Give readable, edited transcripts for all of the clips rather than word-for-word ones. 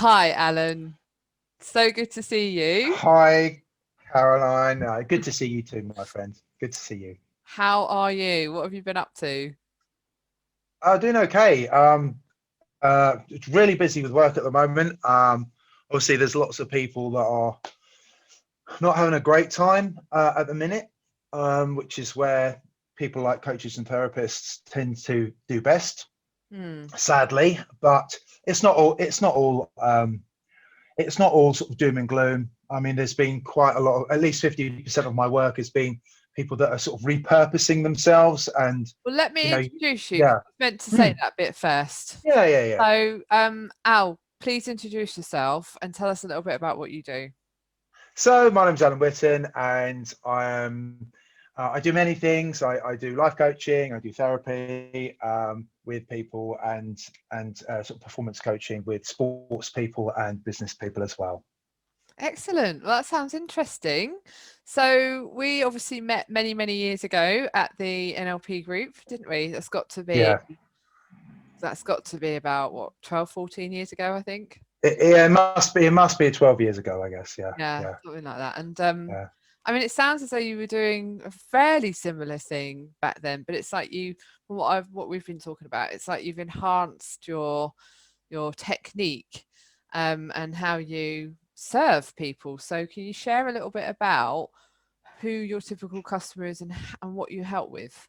Hi, Alan. So good to see you. Hi, Caroline. Good to see you too, my friend. Good to see you. How are you? What have you been up to? Doing okay. It's really busy with work at the moment. Obviously, there's lots of people that are not having a great time at the minute, which is where people like coaches and therapists tend to do best, Hmm. sadly. But it's not all. It's not all sort of doom and gloom. I mean, there's been quite a lot of, at least 50% of my work has been people that are sort of repurposing themselves and, Well, let you me know, introduce you 'cause yeah. I meant to say Hmm. that bit first. Yeah, yeah, yeah. So, Al, please introduce yourself and tell us a little bit about what you do. So my name's Alan Whitten, and I do many things. I do life coaching, I do therapy with people, and sort of performance coaching with sports people and business people as well. Excellent. Well, that sounds interesting. So, we obviously met many, many years ago at the NLP group, didn't we? Yeah, That's got to be about what, 12, 14 years ago, I think. yeah. It must be 12 years ago, I guess. Yeah, Yeah, yeah, something like that. And yeah. I mean, it sounds as though you were doing a fairly similar thing back then, but it's like from what we've been talking about, it's like you've enhanced your technique, and how you serve people. So can you share a little bit about who your typical customer is and what you help with?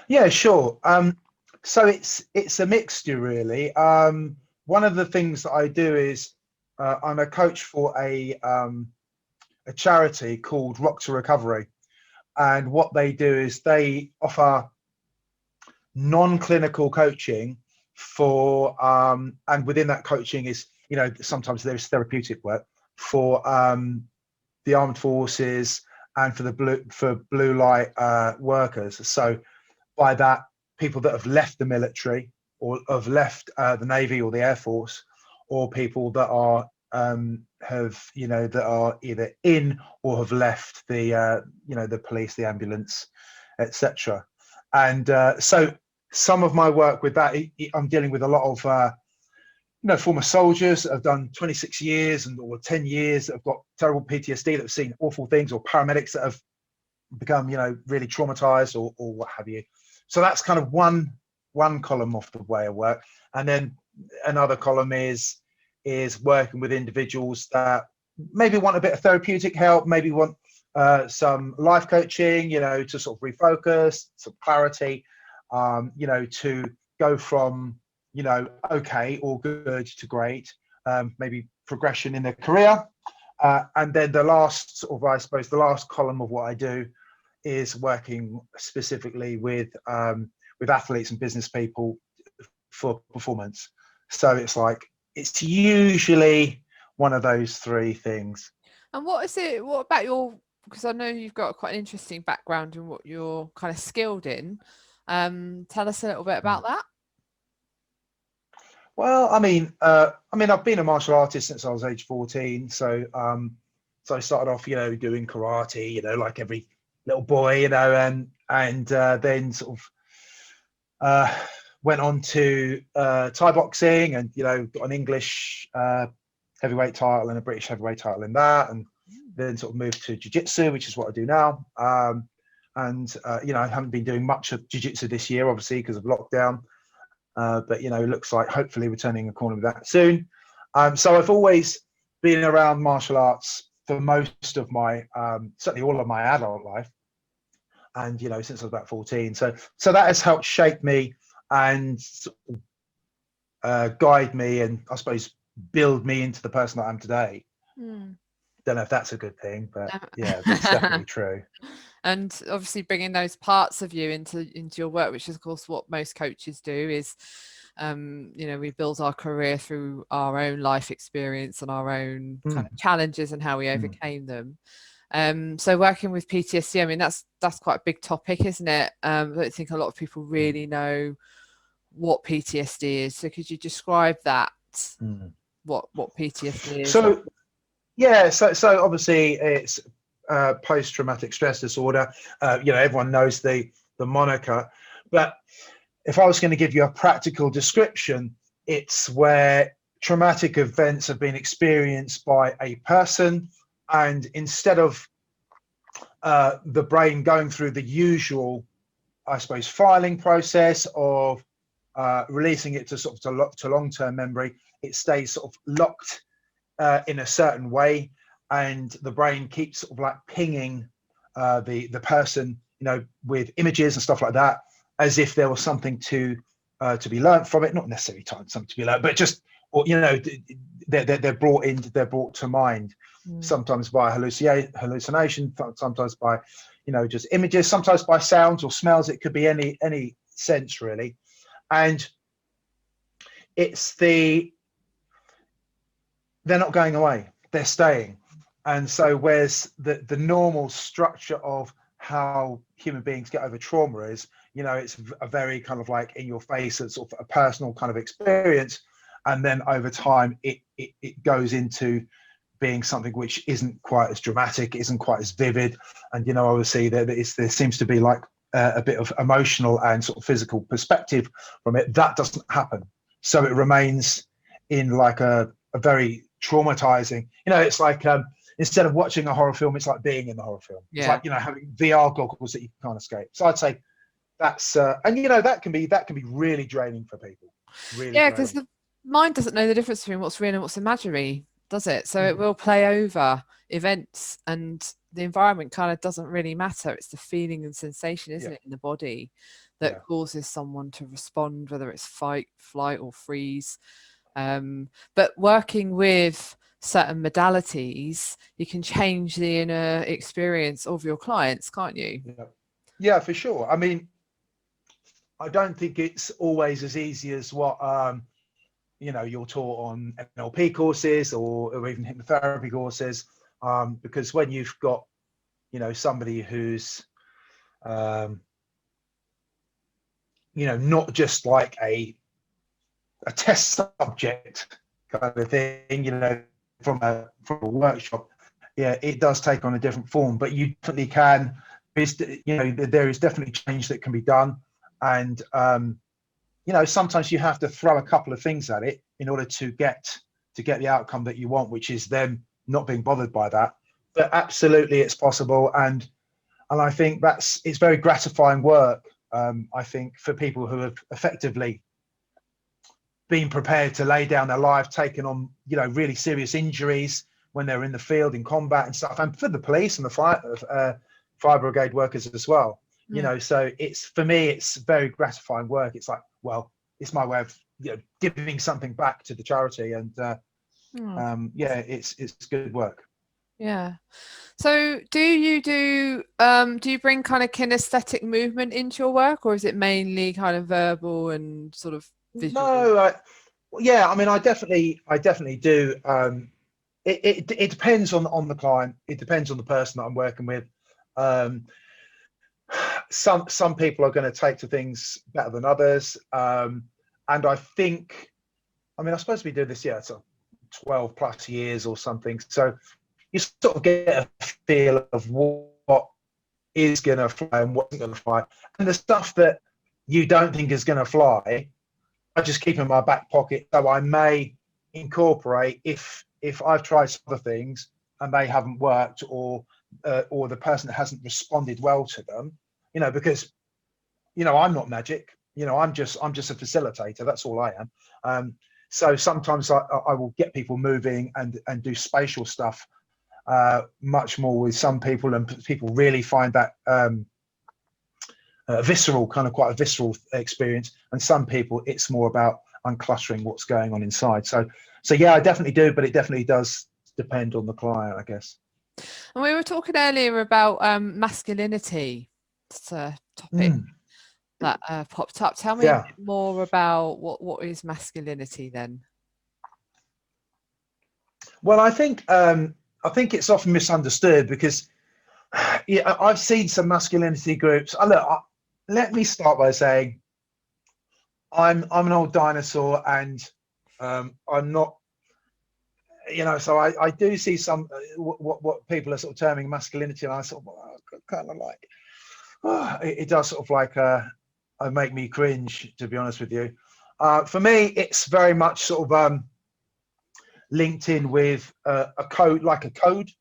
Yeah, sure. So it's a mixture really. One of the things that I do is I'm a coach for a charity called Rock to Recovery, and what they do is they offer non-clinical coaching for and within that coaching is, sometimes there's therapeutic work for the armed forces and for blue light workers. So by that, people that have left the military or have left the Navy or the Air Force, or people that are that are either in or have left the police, the ambulance, etc. And so some of my work with that, I'm dealing with a lot of former soldiers that have done 26 years or 10 years that have got terrible PTSD, that have seen awful things, or paramedics that have become really traumatized, or what have you. So that's kind of one column of the way of work. And then another column is working with individuals that maybe want a bit of therapeutic help, maybe want some life coaching, to sort of refocus, some clarity, to go from okay or good to great, maybe progression in their career. And then the last sort of, I suppose, the last column of what I do is working specifically with athletes and business people for performance. So it's usually one of those three things. And what is it? What about because I know you've got quite an interesting background in what you're kind of skilled in. Tell us a little bit about that. Well, I've been a martial artist since I was age 14. So I started off, doing karate, like every little boy, and then sort of uh, went on to Thai boxing, and got an English heavyweight title and a British heavyweight title in that, and then sort of moved to jiu-jitsu, which is what I do now. And I haven't been doing much of jiu-jitsu this year, obviously, because of lockdown. But it looks like hopefully we're turning a corner with that soon. So I've always been around martial arts for most of my, certainly all of my adult life, and since I was about 14. So that has helped shape me and guide me, and I suppose build me into the person that I am today. Hmm. Don't know if that's a good thing, but yeah, it's definitely true. And obviously bringing those parts of you into your work, which is of course what most coaches do, is we build our career through our own life experience and our own kind Mm, of challenges and how we mm. overcame them. So working with PTSD, I mean that's quite a big topic, isn't it? I don't think a lot of people really know what PTSD is. So could you describe that? Mm. What PTSD is? So yeah, so obviously it's post-traumatic stress disorder. Everyone knows the moniker, but if I was going to give you a practical description, it's where traumatic events have been experienced by a person, and instead of the brain going through the usual, I suppose, filing process of releasing it to sort of to long-term memory, it stays sort of locked in a certain way, and the brain keeps sort of like pinging the person, you know, with images and stuff like that, as if there was something to be learned from it. Not necessarily something to be learned, but just, or, you know, they're brought to mind. Sometimes by hallucination, sometimes by, you know, just images, sometimes by sounds or smells. It could be any sense really, and they're not going away, they're staying. And so whereas the normal structure of how human beings get over trauma is, you know, it's a very kind of like in your face, it's sort of a personal kind of experience, and then over time it goes into being something which isn't quite as dramatic, isn't quite as vivid, and, you know, obviously there seems to be like a bit of emotional and sort of physical perspective from it. That doesn't happen, so it remains in like a very traumatizing, you know, it's like instead of watching a horror film, it's like being in the horror film. It's like, you know, having VR goggles that you can't escape. So I'd say that's and, you know, that can be really draining for people. Really, yeah, because the mind doesn't know the difference between what's real and what's imaginary, does it? So it will play over events, and the environment kind of doesn't really matter. It's the feeling and sensation, isn't it, in the body that causes someone to respond, whether it's fight, flight, or freeze. But working with certain modalities, you can change the inner experience of your clients, can't you? Yeah, for sure. I mean, I don't think it's always as easy as what you know, you're taught on NLP courses or even hypnotherapy courses, because when you've got, you know, somebody who's you know, not just like a test subject kind of thing, you know, from a workshop, yeah, it does take on a different form. But you definitely can, you know, there is definitely change that can be done, and you know, sometimes you have to throw a couple of things at it in order to get the outcome that you want, which is them not being bothered by that. But absolutely, it's possible, and I think it's very gratifying work. I think for people who have effectively been prepared to lay down their life, taken on, you know, really serious injuries when they're in the field in combat and stuff, and for the police and the fire brigade workers as well. You know, so it's, for me, it's very gratifying work. It's like, well, it's my way of, you know, giving something back to the charity, and yeah, it's good work. Yeah. So do you bring kind of kinesthetic movement into your work, or is it mainly kind of verbal and sort of visual? No, yeah, I mean, I definitely do. It depends on the client. It depends on the person that I'm working with. Some people are going to take to things better than others, and I think, I mean, I'm supposed to be doing this, yeah, so 12 plus years or something. So you sort of get a feel of what is going to fly and what's going to fly, and the stuff that you don't think is going to fly, I just keep in my back pocket. So I may incorporate if I've tried some other things and they haven't worked, or the person hasn't responded well to them, you know, because, you know, I'm not magic, you know, I'm just a facilitator. That's all I am. So sometimes I will get people moving and do spatial stuff much more with some people, and people really find that visceral, kind of quite a visceral experience, and some people it's more about uncluttering what's going on inside. So yeah, I definitely do, but it definitely does depend on the client, I guess. And we were talking earlier about masculinity. It's a topic that popped up. Tell me a bit more about what is masculinity then. Well, I think it's often misunderstood, because yeah, I've seen some masculinity groups. Let me start by saying I'm an old dinosaur, and I'm not, you know, so I do see some what people are sort of terming masculinity, and I sort of kind of like, it does sort of like make me cringe, to be honest with you. For me, it's very much sort of linked in with a code, like a code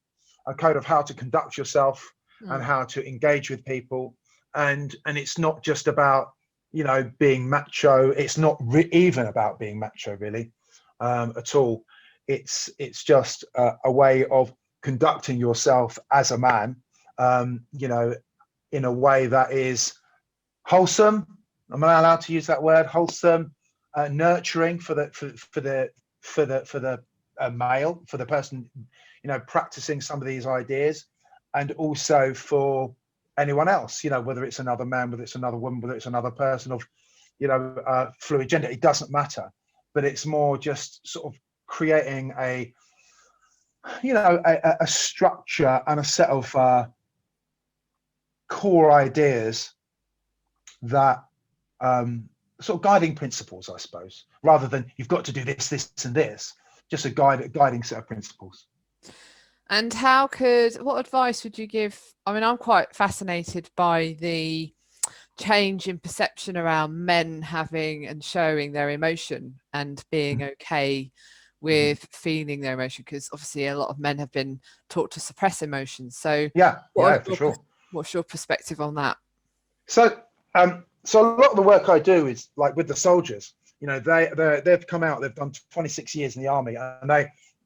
of how to conduct yourself and how to engage with people. And it's not just about, you know, being macho. It's not even about being macho, really, at all. It's just a way of conducting yourself as a man, you know, in a way that is wholesome. Am I allowed to use that word? Wholesome, nurturing for the male, for the person, you know, practicing some of these ideas, and also for anyone else, you know, whether it's another man, whether it's another woman, whether it's another person of, you know, fluid gender. It doesn't matter, but it's more just sort of creating a, you know, a structure and a set of core ideas that sort of guiding principles, I suppose, rather than you've got to do this, this, and this. Just a guiding set of principles. And what advice would you give? I mean, I'm quite fascinated by the change in perception around men having and showing their emotion and being okay with feeling their emotion, because obviously a lot of men have been taught to suppress emotions. So for sure. What's your perspective on that? So so a lot of the work I do is like with the soldiers. You know, they've come out, they've done 26 years in the army, and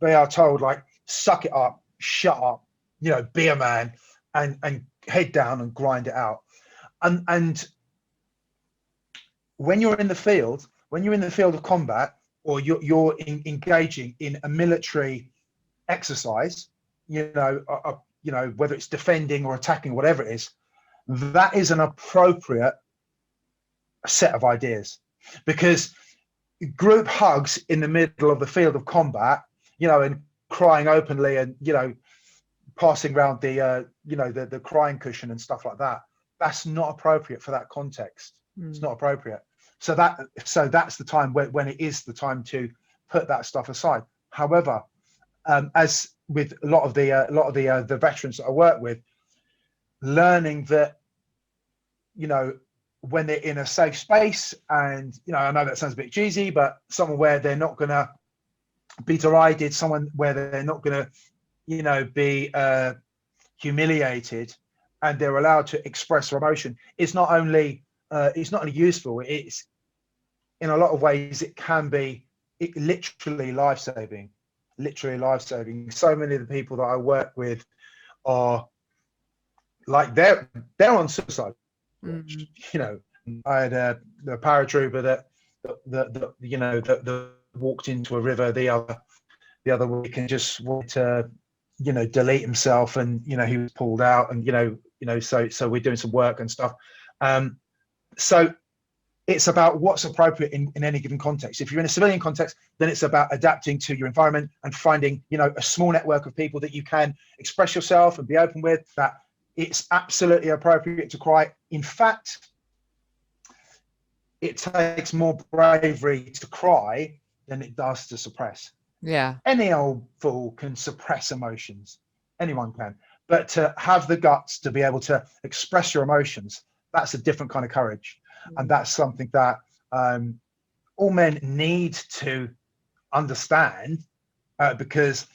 they are told, like, suck it up, shut up, you know, be a man, and head down and grind it out. And when you're in the field, of combat, or you're engaging in a military exercise, you know, whether it's defending or attacking, whatever it is, that is an appropriate set of ideas, because group hugs in the middle of the field of combat, you know, and crying openly, and, you know, passing around the you know, the crying cushion and stuff like that, that's not appropriate for that context. It's not appropriate. So that's the time when it is the time to put that stuff aside. However, as with a lot of the veterans that I work with, learning that, you know, when they're in a safe space, and, you know, I know that sounds a bit cheesy, but somewhere where they're not going to be derided, someone where they're not going to, you know, be humiliated, and they're allowed to express their emotion, it's not only useful, it's, in a lot of ways, it can be literally life-saving. So many of the people that I work with are like, they're on suicide watch. You know, I had a paratrooper that you know, that walked into a river the other week and just wanted to, you know, delete himself, and, you know, he was pulled out, and, you know, so we're doing some work and stuff. So it's about what's appropriate in any given context. If you're in a civilian context, then it's about adapting to your environment and finding, you know, a small network of people that you can express yourself and be open with. That it's absolutely appropriate to cry. In fact, it takes more bravery to cry than it does to suppress. Yeah. Any old fool can suppress emotions. Anyone can. But to have the guts to be able to express your emotions, that's a different kind of courage. And that's something that all men need to understand, because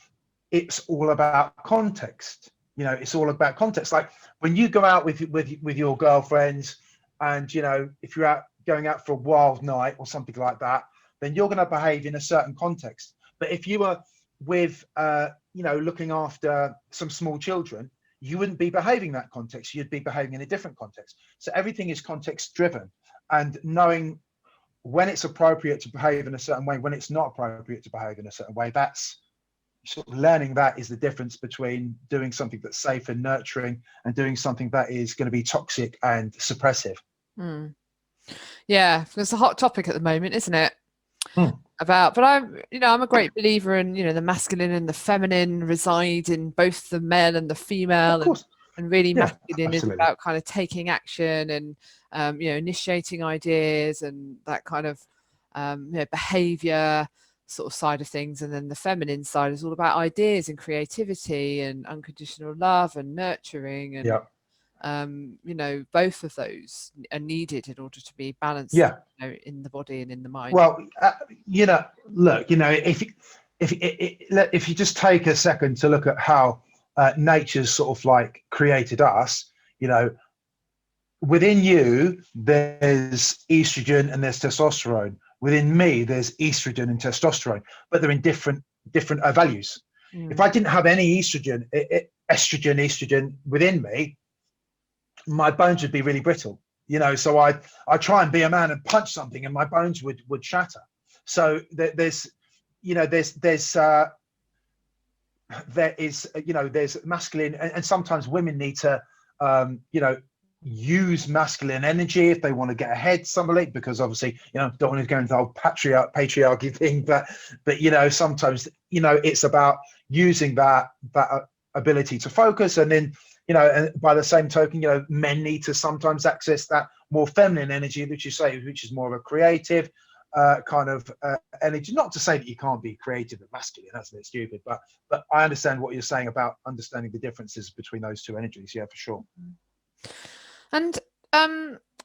it's all about context. You know, it's all about context. Like when you go out with your girlfriends, and, you know, if you're going out for a wild night or something like that, then you're going to behave in a certain context. But if you were with, you know, looking after some small children, you wouldn't be behaving in that context. You'd be behaving in a different context. So everything is context driven, and knowing when it's appropriate to behave in a certain way, when it's not appropriate to behave in a certain way, that's sort of learning. That is the difference between doing something that's safe and nurturing and doing something that is going to be toxic and suppressive. Yeah, it's a hot topic at the moment, isn't it? But I'm a great believer in, you know, the masculine and the feminine reside in both the male and the female, and really masculine is about kind of taking action and you know, initiating ideas and that kind of you know, behavior sort of side of things, and then the feminine side is all about ideas and creativity and unconditional love and nurturing and You know, both of those are needed in order to be balanced, Yeah. you know, in the body and in the mind. Well, you know, look, you know, if you just take a second to look at how nature's sort of like created us, you know, within you there's estrogen and there's testosterone. Within me there's estrogen and testosterone, but they're in different values. If I didn't have any estrogen within me, my bones would be really brittle, you know. So I try and be a man and punch something and my bones would shatter. So there's you know there is, you know, there's masculine, and sometimes women need to you know, use masculine energy if they want to get ahead somebody, because obviously, you know, don't want to go into the whole patriarchy thing, but you know, sometimes, you know, it's about using that ability to focus. And then, you know, and by the same token, you know, men need to sometimes access that more feminine energy, which you say, which is more of a creative kind of energy. Not to say that you can't be creative and masculine, that's a bit stupid, but I understand what you're saying about understanding the differences between those two energies. Yeah, for sure. And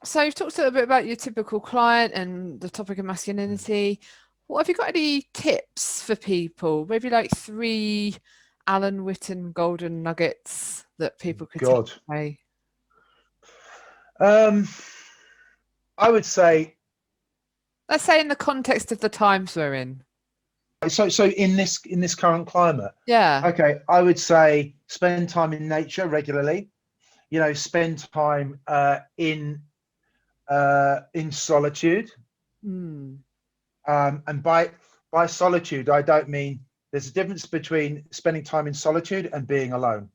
so you've talked a little bit about your typical client and the topic of masculinity. What have you got any tips for people? Maybe like 3 Alan Witten golden nuggets that people could take away. I would say, let's say in the context of the times we're in. So in this current climate, yeah. Okay, I would say spend time in nature regularly. You know, spend time in solitude. And by solitude, I don't mean, there's a difference between spending time in solitude and being alone.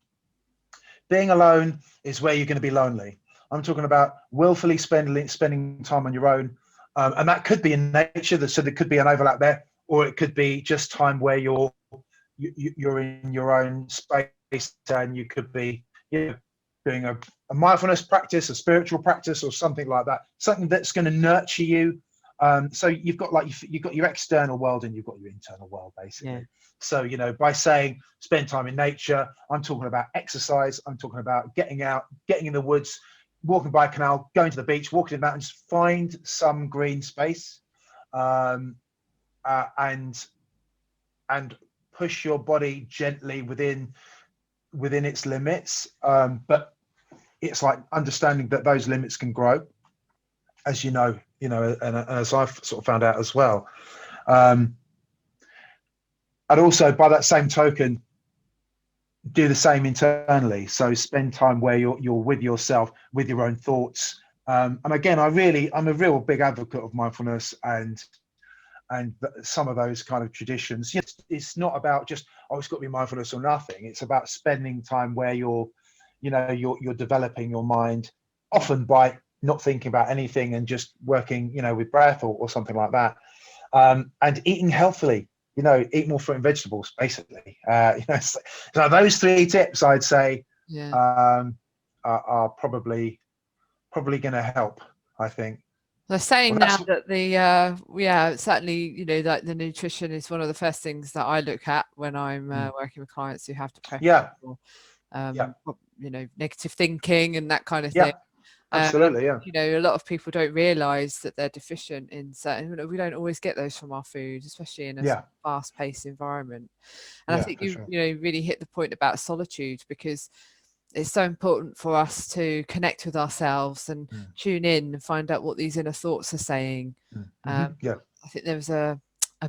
Being alone is where you're going to be lonely. I'm talking about willfully spending time on your own, and that could be in nature. So there could be an overlap there, or it could be just time where you're in your own space, and you could be, you know, doing a mindfulness practice, a spiritual practice, or something like that. Something that's going to nurture you. So you've got your external world and you've got your internal world, basically. Yeah. So, you know, by saying spend time in nature, I'm talking about exercise. I'm talking about getting out, getting in the woods, walking by a canal, going to the beach, walking in the mountains, find some green space, and push your body gently within its limits. But it's like understanding that those limits can grow, as you know, and as I've sort of found out as well. And also, by that same token, do the same internally. So spend time where you're with yourself, with your own thoughts. And again, I'm a real big advocate of mindfulness and some of those kind of traditions. It's not about just, oh, it's got to be mindfulness or nothing. It's about spending time where you're developing your mind, often by not thinking about anything and just working, with breath or something like that. And eating healthily, eat more fruit and vegetables, basically. So those 3 tips, I'd say, are probably going to help, I think. They're saying now that certainly, like the nutrition is one of the first things that I look at when I'm working with clients who have depression or, negative thinking and that kind of thing. Absolutely, a lot of people don't realize that they're deficient in certain, we don't always get those from our food, especially in a fast-paced environment. And I think you really hit the point about solitude, because it's so important for us to connect with ourselves and tune in and find out what these inner thoughts are saying. I think there was a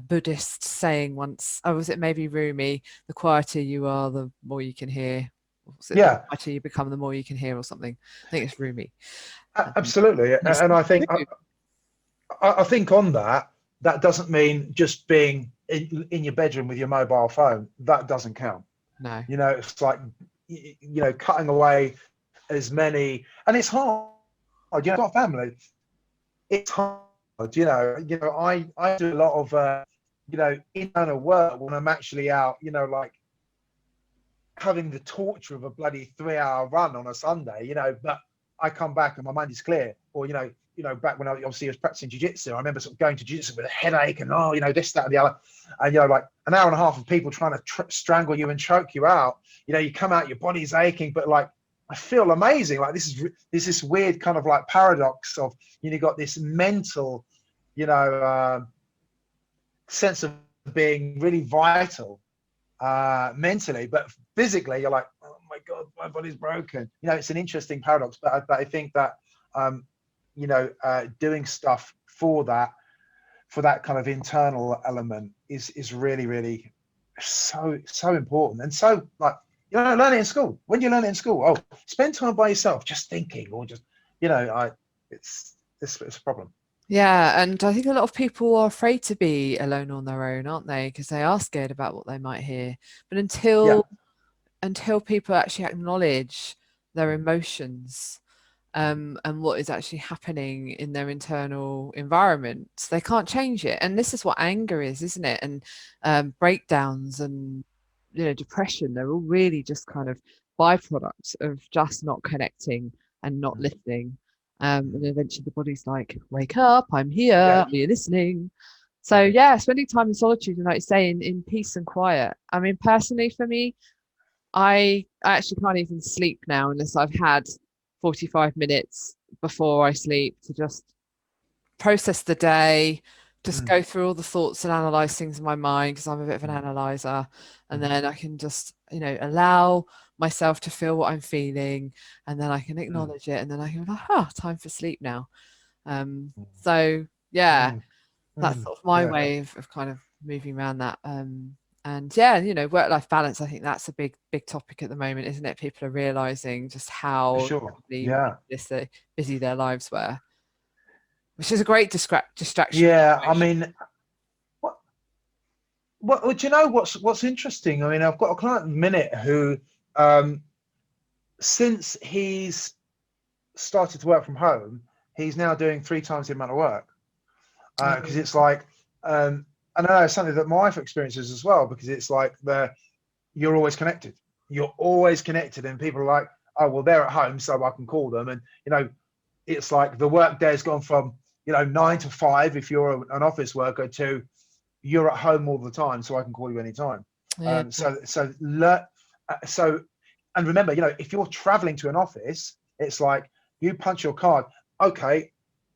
Buddhist saying once, was it maybe Rumi, the quieter you are, the more you can hear. The quieter you become, the more you can hear, or something. I think it's Rumi. Absolutely. And I think I think on that doesn't mean just being in your bedroom with your mobile phone. That doesn't count. No. It's like, cutting away as many, and it's hard. I've got a family. It's hard. I do a lot of internal work when I'm actually out. Like having the torture of a bloody 3-hour run on a Sunday. But I come back and my mind is clear. Or back when I obviously was practicing jiu-jitsu, I remember sort of going to jiu-jitsu with a headache and this, that, and the other, and like an hour and a half of people trying to strangle you and choke you out. You come out, your body's aching, but like I feel amazing. Like there's this weird kind of like paradox of, you know, you got this mental, you know, sense of being really vital mentally, but physically you're like, oh my God, my body's broken. You know, it's an interesting paradox, but I think that, you know, doing stuff for that kind of internal element is really, really so important. And so, like, you know, learn it in school. When do you learn it in school? Oh, spend time by yourself, just thinking, or just, you know, it's a problem. Yeah, and I think a lot of people are afraid to be alone on their own, aren't they? Because they are scared about what they might hear. But Yeah. until people actually acknowledge their emotions, and what is actually happening in their internal environment, they can't change it. And this is what anger is, isn't it? And breakdowns and, you know, depression, they're all really just kind of byproducts of just not connecting and not listening. And then eventually the body's like, wake up, I'm here, Yeah. are you listening? So yeah, spending time in solitude and, like you say, in peace and quiet. I mean, personally for me, I actually can't even sleep now unless I've had 45 minutes before I sleep to just process the day, just Mm, go through all the thoughts and analyze things in my mind, because I'm a bit of an mm, analyzer. And mm, then I can just, you know, allow myself to feel what I'm feeling, and then I can mm, acknowledge it, and then I can be like, oh, time for sleep now. mm, So yeah, mm, that's mm. sort of my Yeah, way of kind of moving around that. And yeah, you know, work-life balance, I think that's a big topic at the moment, isn't it? People are realizing just for how sure. incredibly Yeah. busy their lives were, which is a great distraction. Yeah. I mean, what, do you know what's interesting? I mean, I've got a client in a minute who, um, since he's started to work from home, he's now doing 3 times the amount of work. Because it's like, I know it's something that my wife experiences as well, because it's like you're always connected. You're always connected, and people are like, oh, well, they're at home, so I can call them. And, you know, it's like the work day has gone from, you know, 9 to 5 if you're an office worker, to you're at home all the time, so I can call you anytime. Yeah. So and remember, you know, if you're traveling to an office, it's like you punch your card. Okay,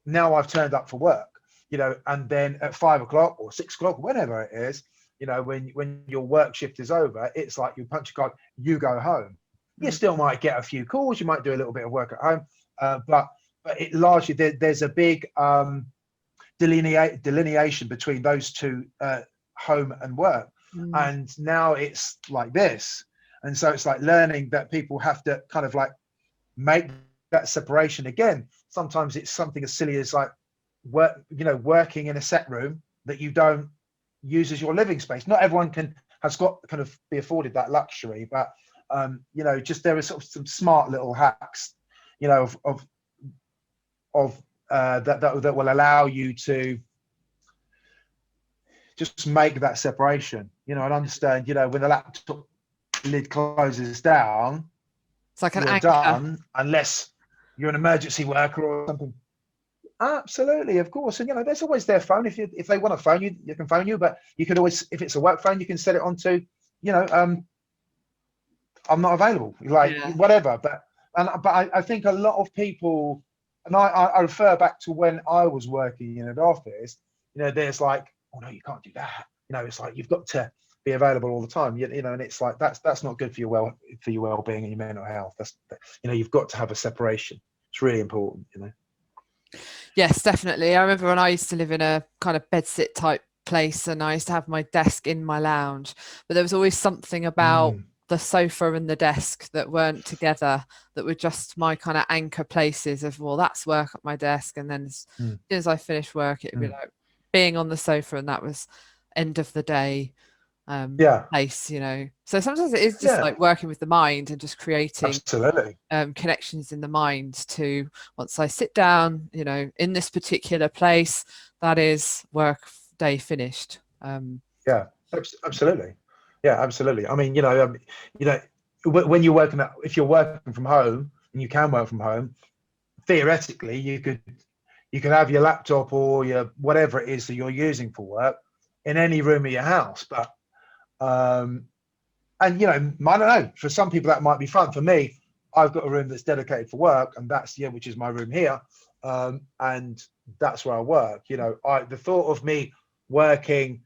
now I've turned up for work. You know, and then at 5 o'clock or 6 o'clock, whenever it is, you know, when your work shift is over, it's like you punch your card, you go home. You Mm. still might get a few calls, you might do a little bit of work at home, but it largely there's a big delineation between those two, home and work. Mm. And now it's like this. And so it's like learning that people have to kind of like make that separation again. Sometimes it's something as silly as like working in a set room that you don't use as your living space. Not everyone has got kind of be afforded that luxury, but you know, just there are sort of some smart little hacks, you know, that will allow you to just make that separation, you know, and understand, you know, when the laptop lid closes down, It's like an you're anchor. done, unless you're an emergency worker or something. Absolutely, of course. And, you know, there's always their phone. If they want to phone you, you can phone you, but you could always, if it's a work phone, you can set it onto, you know, I'm not available, like Yeah. whatever. But I think a lot of people, and I refer back to when I was working in an office, you know, there's like, oh no, you can't do that. You know, it's like you've got to be available all the time. You know, and it's like that's not good for your well-being and your mental health. You know, you've got to have a separation. It's really important, you know. Yes, definitely. I remember when I used to live in a kind of bedsit type place, and I used to have my desk in my lounge, but there was always something about Mm, the sofa and the desk that weren't together, that were just my kind of anchor places of, well, that's work at my desk. And then as mm, soon as I finished work, it'd be mm. like being on the sofa, and that was end of the day Yeah, place, you know. So sometimes it is just yeah, like working with the mind and just creating absolutely. connections in the mind to, once I sit down, you know, in this particular place, that is work day finished. Yeah, absolutely. Yeah, absolutely. I mean, you know, when you're working, if you're working from home and you can work from home, theoretically, you could have your laptop or your whatever it is that you're using for work in any room of your house. But and you know, I don't know. For some people, that might be fun. For me, I've got a room that's dedicated for work, and that's which is my room here, and that's where I work. You know, the thought of me working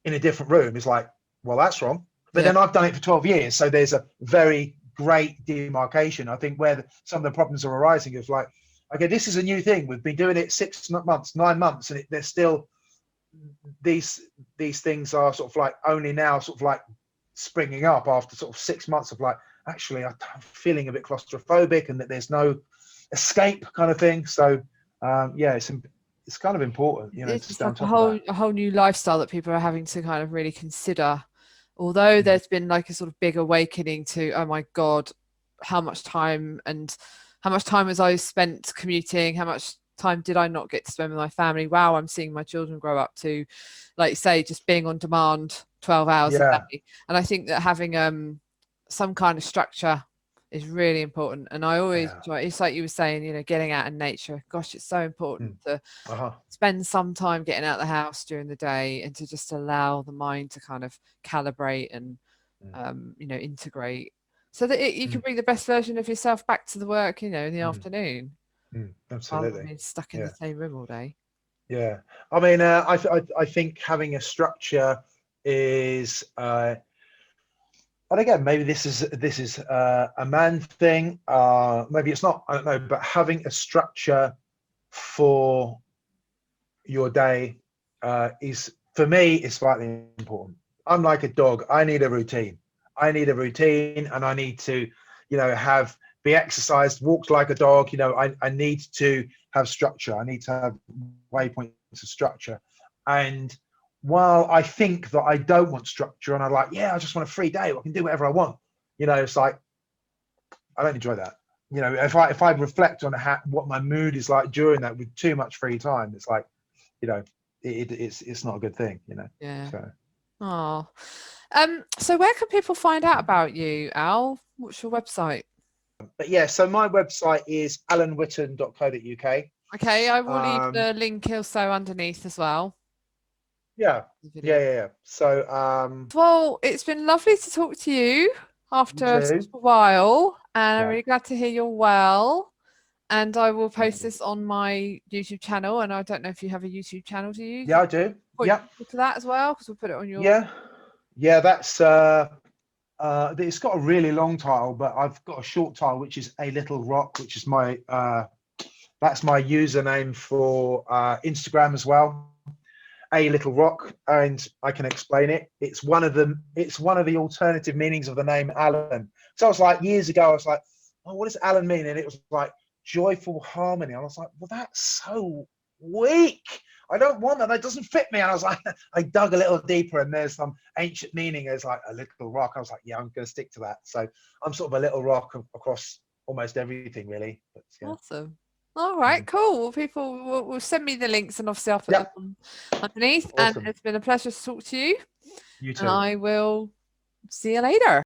in a different room is like, well, that's wrong. But then I've done it for 12 years, so there's a very great demarcation. I think where some of the problems are arising is like, okay, this is a new thing. We've been doing it 6 months, 9 months, and there's still these things are sort of like only now sort of like springing up after sort of 6 months of like, actually, I'm feeling a bit claustrophobic, and that there's no escape kind of thing. So it's kind of important, you know, it's to just stay on like top of that. a whole new lifestyle that people are having to kind of really consider. Although there's been like a sort of big awakening to, oh my God, how much time was I spent commuting? How much time did I not get to spend with my family? Wow, I'm seeing my children grow up to, like you say, just being on demand 12 hours a day. And I think that having some kind of structure is really important. And I always enjoy, it's like you were saying, you know, getting out in nature. Gosh, it's so important to spend some time getting out of the house during the day, and to just allow the mind to kind of calibrate and you know, integrate, so that you can bring the best version of yourself back to the work, you know, in the afternoon, rather Absolutely. than being stuck in the same room all day. Yeah, I mean, I think having a structure is, and again, maybe this is a man thing. Maybe it's not. I don't know. But having a structure for your day is, for me, is slightly important. I'm like a dog. I need a routine. And I need to, you know, be exercised, walked like a dog. You know, I need to have structure. I need to have waypoints of structure. And while I think that I don't want structure, and I'm like, I just want a free day, I can do whatever I want. You know, it's like, I don't enjoy that. You know, if I reflect on what my mood is like during that with too much free time, it's like, you know, it's not a good thing, you know. Yeah. So. Oh, so where can people find out about you, Al? What's your website? But yeah, so my website is alanwhitton.co.uk. Okay, I will leave the link also underneath as well. Yeah. So well, it's been lovely to talk to you after such a while, and I'm really glad to hear you're well. And I will post this on my YouTube channel, and I don't know if you have a YouTube channel, do you? Yeah, I do. Yeah. To that as well, because we'll put it on your. Yeah, that's it's got a really long title, but I've got a short title, which is A Little Rock, which is my that's my username for Instagram as well. A Little Rock, and I can explain it. It's one of the alternative meanings of the name Alan. So I was like, years ago, I was like, oh, what does Alan mean? And it was like joyful harmony. I was like, well, that's so weak. I don't want that. That doesn't fit me. And I was like, I dug a little deeper, and there's some ancient meaning as like a little rock. I was like, yeah, I'm going to stick to that. So I'm sort of a little rock across almost everything, really. But, yeah. Awesome. All right, cool. Well, people will send me the links, and obviously I'll put them underneath. Awesome. And it's been a pleasure to talk to you. You too. And I will see you later.